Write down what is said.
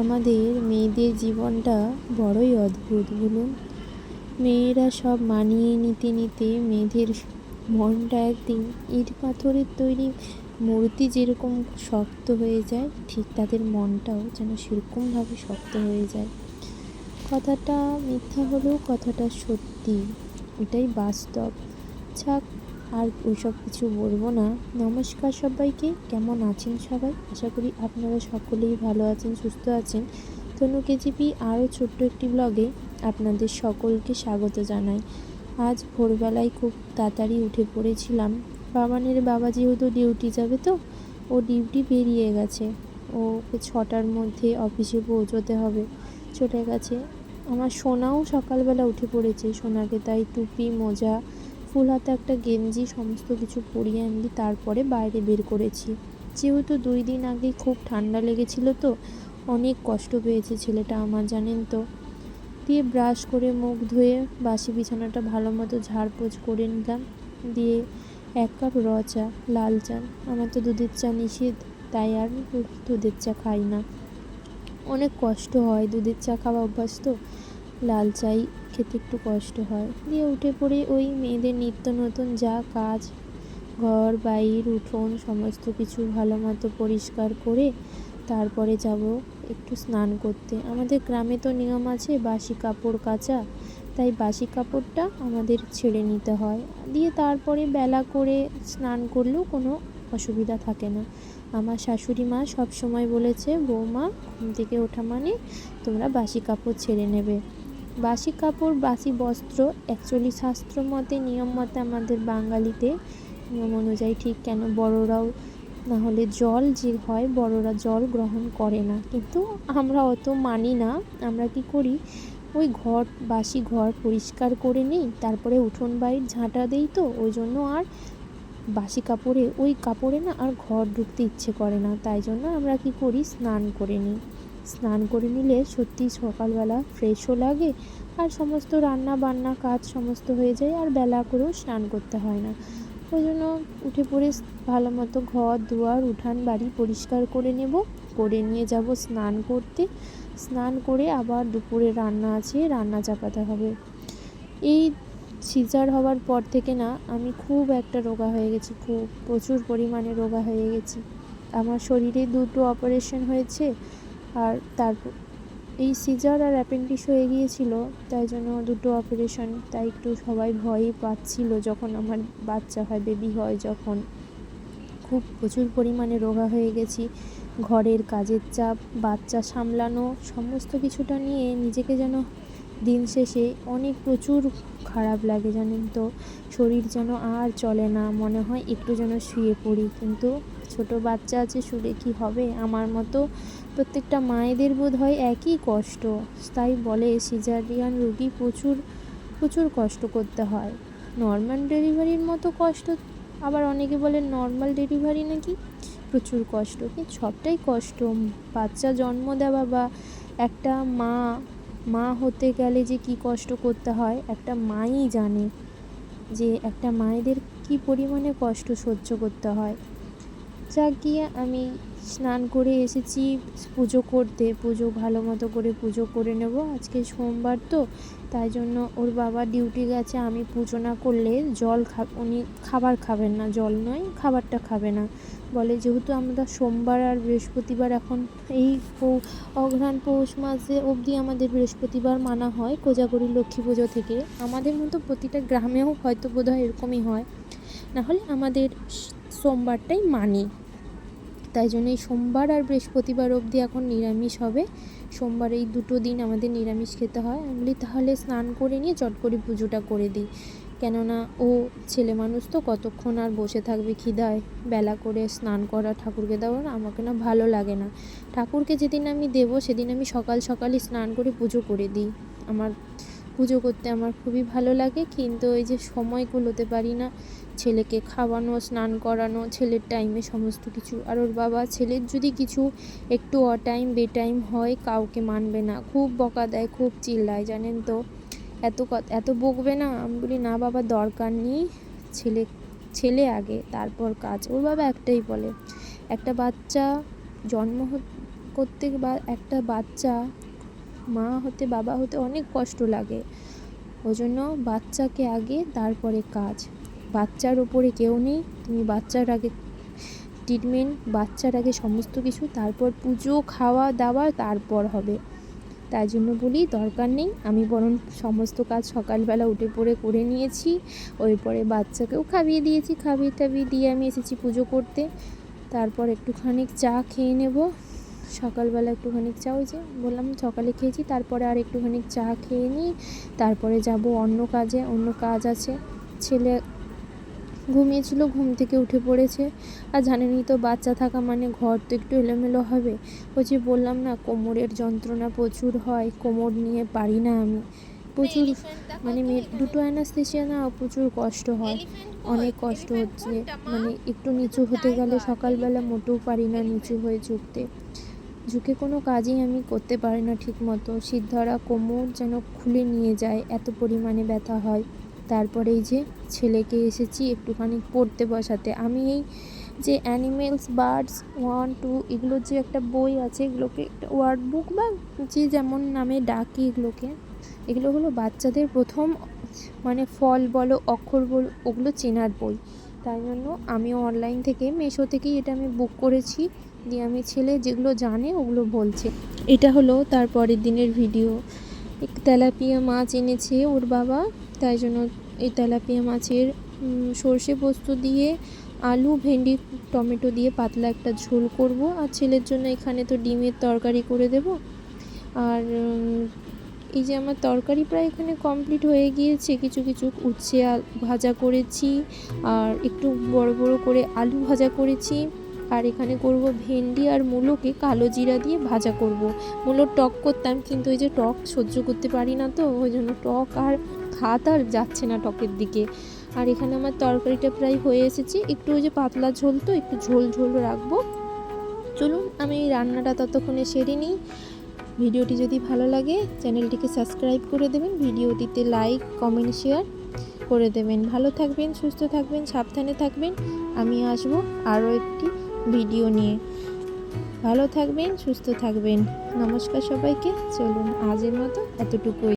আমাদের মেয়েদের জীবনটা বড়ই অদ্ভুত বলুন। মেয়েরা সব মানিয়ে নিতে নিতে মেয়েদের মনটা একদিন ইট পাথরের তৈরি মূর্তি যেরকম শক্ত হয়ে যায়, ঠিক তাদের মনটাও যেন সেরকমভাবে শক্ত হয়ে যায়। কথাটা মিথ্যা হলেও কথাটা সত্যি, এটাই বাস্তব। ছাক, আর ওইসব কিছু বলবো না। নমস্কার সবাইকে, কেমন আছেন সবাই? আশা করি আপনারা সকলেই ভালো আছেন, সুস্থ আছেন। তনু কেজিপি আরও ছোট্ট একটি ব্লগে আপনাদের সকলকে স্বাগত জানাই। আজ ভোরবেলায় খুব তাড়াতাড়ি উঠে পড়েছিলাম। বাবানের বাবা যেহেতু ডিউটি যাবে, তো ও ডিউটি বেরিয়ে গেছে। ওকে 6টার মধ্যে অফিসে পৌঁছতে হবে, চলে গেছে। আমার সোনাও সকালবেলা উঠে পড়েছে। সোনাকে তাই টুপি, মোজা, ফুল হাতে একটা গেঞ্জি সমস্ত কিছু পরিয়ে আনলি, তারপরে বাইরে বের করেছি। যেহেতু 2 দিন আগে খুব ঠান্ডা লেগেছিল, তো অনেক কষ্ট পেয়েছে ছেলেটা আমার, জানেন তো। দিয়ে ব্রাশ করে মুখ ধুয়ে বাসি বিছানাটা ভালো মতো ঝাড়পোছ করে নিলাম। দিয়ে 1 কাপ চা, লাল চা। আমার তো দুধের চা নিষেধ, তাই আর দুধের চা খাই না। অনেক কষ্ট হয়, দুধের চা খাওয়া অভ্যাস তো, লাল চাই খেতে একটু কষ্ট হয়। দিয়ে উঠে পড়ে ওই মেয়েদের নিত্য নতুন যা কাজ, ঘর বাইর উঠোন সমস্ত কিছু ভালো মতো পরিষ্কার করে তারপরে যাব একটু স্নান করতে। আমাদের গ্রামে তো নিয়ম আছে বাসি কাপড় কাচা, তাই বাসি কাপড়টা আমাদের ছেড়ে নিতে হয়। দিয়ে তারপরে বেলা করে স্নান করলেও কোনো অসুবিধা থাকে না। আমার শাশুড়ি মা সবসময় বলেছে, বৌমা ঘুম থেকে ওঠা মানে তোমরা বাসি কাপড় ছেড়ে নেবে। বাসি কাপড়, বাসি বস্ত্র অ্যাকচুয়ালি শাস্ত্র মতে, নিয়ম মতে আমাদের বাঙালিতে নিয়ম অনুযায়ী ঠিক, কেন বড়রাও না হলে জল যে হয়, বড়রা জল গ্রহণ করে না, কিন্তু আমরা অত মানি না। আমরা কি করি, ওই ঘর, বাসি ঘর পরিষ্কার করে নিই, তারপরে উঠোন বাইর ঝাঁটা দেই, তো ওই জন্য আর বাসি কাপড়ে, ওই কাপড়ে না আর ঘর ঢুকতে ইচ্ছে করে না। তাই জন্য আমরা কি করি, স্নান করে নিই। স্নান করে নিলে সত্যি সকালবেলা ফ্রেশও লাগে, আর সমস্ত রান্না বান্না কাজ সমস্ত হয়ে যায়, আর বেলা করেও স্নান করতে হয় না। ওই জন্য উঠে পড়ে ভালো মতো ঘর দুয়ার উঠান বাড়ি পরিষ্কার করে নেব, করে নিয়ে যাব স্নান করতে। স্নান করে আবার দুপুরে রান্না আছে, রান্না চাপাতে হবে। এই সিজার হওয়ার পর থেকে না আমি খুব একটা রোগা হয়ে গেছি, খুব প্রচুর পরিমাণে রোগা হয়ে গেছি। আমার শরীরে 2টো অপারেশন হয়েছে, আর তারপর এই সিজার আর অ্যাপেন্ডিক্স হয়ে গিয়েছিল, তাই জন্য 2টো অপারেশন। তাই একটু সবাই ভয়ই পাচ্ছিল যখন আমার বাচ্চা হয়, বেবি হয় যখন। খুব প্রচুর পরিমাণে রোগা হয়ে গেছি। ঘরের কাজের চাপ, বাচ্চা সামলানো, সমস্ত কিছুটা নিয়ে নিজেকে যেন দিন শেষে অনেক প্রচুর খারাপ লাগে, জানেন তো। শরীর যেন আর চলে না, মনে হয় একটু যেন শুয়ে পড়ি, কিন্তু ছোট বাচ্চা আছে, শুলে কি হবে? আমার মতো প্রত্যেকটা মায়েদের বোধ হয় একই কষ্ট। তাই বলে সিজারিয়ান রোগী প্রচুর প্রচুর কষ্ট করতে হয়। নর্মাল ডেলিভারির মতো কষ্ট, আবার অনেকে বলে নর্মাল ডেলিভারি নাকি প্রচুর কষ্ট, কিন্তু সবটাই কষ্ট। বাচ্চা জন্ম দেওয়া বা একটা মা হতে গেলে যে কি কষ্ট করতে হয়, একটা মাই জানে যে একটা মায়েদের কি পরিমাণে কষ্ট সহ্য করতে হয়। যা গিয়ে আমি স্নান করে এসেছি পুজো করতে। পুজো ভালো মতো করে পুজো করে নেব। আজকে সোমবার তো, তাই জন্য ওর বাবা ডিউটি গেছে। আমি পুজো না করলে উনি খাবার খাবেন না, জল নয় খাবারটা খাবে না। বলে যেহেতু আমরা সোমবার আর বৃহস্পতিবার, এখন এই অঘ্রাণ পৌষ মাসে অবধি আমাদের বৃহস্পতিবার মানা হয় কোজাগরী লক্ষ্মী পুজো থেকে। আমাদের মতো প্রতিটা গ্রামেও হয়তো বোধহয় এরকমই হয়, নাহলে আমাদের সোমবারটাই মানি। তাই জন্য এই সোমবার আর বৃহস্পতিবার অবধি এখন নিরামিষ হবে। সোমবার এই 2টো দিন আমাদের নিরামিষ খেতে হয়। আমি বলি তাহলে স্নান করে নিয়ে চট করে পুজোটা করে দিই, কেননা ও ছেলে মানুষ তো কতক্ষণ আর বসে থাকবে খিদায়। বেলা করে স্নান করা, ঠাকুরকে দেওয়া আমাকে না ভালো লাগে না। ঠাকুরকে যেদিন আমি দেবো সেদিন আমি সকাল সকালই স্নান করে পুজো করে দিই। আমার পুজো করতে আমার খুবই ভালো লাগে, কিন্তু ওই যে সময় কুলোতে পারি না। ছেলেকে খাওয়ানো, স্নান করানো, ছেলের টাইমে সমস্ত কিছু। আর ওর বাবা ছেলের যদি কিছু একটু অটাইম বেটাইম হয়, কাউকে মানবে না, খুব বকা দেয়, খুব চিল্লায়, জানেন তো। এত বকবে না। আমি বলি না বাবা, দরকার নেই, ছেলে আগে, তারপর কাজ। ওর বাবা একটাই বলে, একটা বাচ্চা জন্ম প্রত্যেকবার একটা বাচ্চা মা হতে বাবা হতে অনেক কষ্ট লাগে। ওই জন্য বাচ্চাকে আগে, তারপরে কাজ। বাচ্চার ওপরে কেউ নেই, তুমি বাচ্চার আগে ট্রিটমেন্ট, বাচ্চার আগে সমস্ত কিছু, তারপর পুজো খাওয়া দাওয়া তারপর হবে। তাই জন্য বলি দরকার নেই, আমি বরং সমস্ত কাজ সকালবেলা উঠে পড়ে করে নিয়েছি। ওই পরে বাচ্চাকেও খাইয়ে দিয়েছি, খাইয়ে টাইয়ে দিয়ে আমি এসেছি পুজো করতে। তারপর একটুখানি চা খেয়ে নেব। সকালবেলা একটুখানি চা, ওই যে বললাম সকালে খেয়েছি, তারপরে আর একটুখানি চা খেয়ে নিই। তারপরে যাব অন্য কাজে, অন্য কাজ আছে। ছেলে ঘুমিয়েছিল, ঘুম থেকে উঠে পড়েছে। আর জানেনই তো বাচ্চা থাকা মানে ঘর তো একটু এলোমেলো হবে। ওই যে বললাম না কোমরের যন্ত্রণা প্রচুর হয়, কোমর নিয়ে পারি না আমি, প্রচুর মানে দুটো অ্যানাস্থেসিয়া না, প্রচুর কষ্ট হয়, অনেক কষ্ট হচ্ছে। মানে একটু নিচু হতে গেলে সকালবেলা মোটেও পারি না নিচু হয়ে ঝুঁকে কোনো কাজই আমি করতে পারি না ঠিক মতো। শিরদাঁড়া কোমর যেন খুলে নিয়ে যায়, এত পরিমাণে ব্যথা হয়। তারপরে এই যে ছেলেকে এসেছি একটুখানি পড়তে বসাতে। আমি এই যে অ্যানিমেলস বার্ডস 1, 2 এগুলোর যে একটা বই আছে, এগুলোকে একটা ওয়ার্ড বুক বা যে যেমন নামে ডাকি এগুলো হলো বাচ্চাদের প্রথম মানে ফল বলো, অক্ষর বলো, ওগুলো চেনার বই। তাই জন্য আমিও অনলাইন থেকে, মিশো থেকেই এটা আমি বুক করেছি। দিয়ে আমি ছেলে যেগুলো জানে ওগুলো বলছে। এটা হলো তার পরের দিনের ভিডিও। তেলাপিয়া মাছ এনেছে ওর বাবা, তাই জন্য এই তেলাপিয়া মাছের সর্ষে পোস্ত দিয়ে, আলু, ভেন্ডি, টমেটো দিয়ে পাতলা একটা ঝোল করব। আর ছেলের জন্য এখানে তো ডিমের তরকারি করে দেব। আর এই যে আমার তরকারি প্রায় এখানে কমপ্লিট হয়ে গিয়েছে। কিছু উচ্ছে ভাজা করেছি, আর একটু বড় বড় করে আলু ভাজা করেছি। আর এখানে করব ভেন্ডি আর মূলোকে কালো জিরা দিয়ে ভাজা করব। মূলোর টক করতাম, কিন্তু এই যে টক সহ্য করতে পারি না, তো ওই জন্য টক আর হাত আর যাচ্ছে না টকের দিকে। আর এখানে আমার তরকারিটা প্রায় হয়ে এসেছে, একটু ওই যে পাতলা ঝোল, তো একটু ঝোল রাখবো। চলুন আমি এই রান্নাটা ততক্ষণে সেরে নিই। ভিডিওটি যদি ভালো লাগে চ্যানেলটিকে সাবস্ক্রাইব করে দেবেন, ভিডিওটিতে লাইক, কমেন্ট, শেয়ার করে দেবেন। ভালো থাকবেন, সুস্থ থাকবেন, সাবধানে থাকবেন। আমি আসবো আরও একটি ভিডিও নিয়ে। ভালো থাকবেন, সুস্থ থাকবেন। নমস্কার সবাইকে। চলুন আজের মতো এতটুকুই।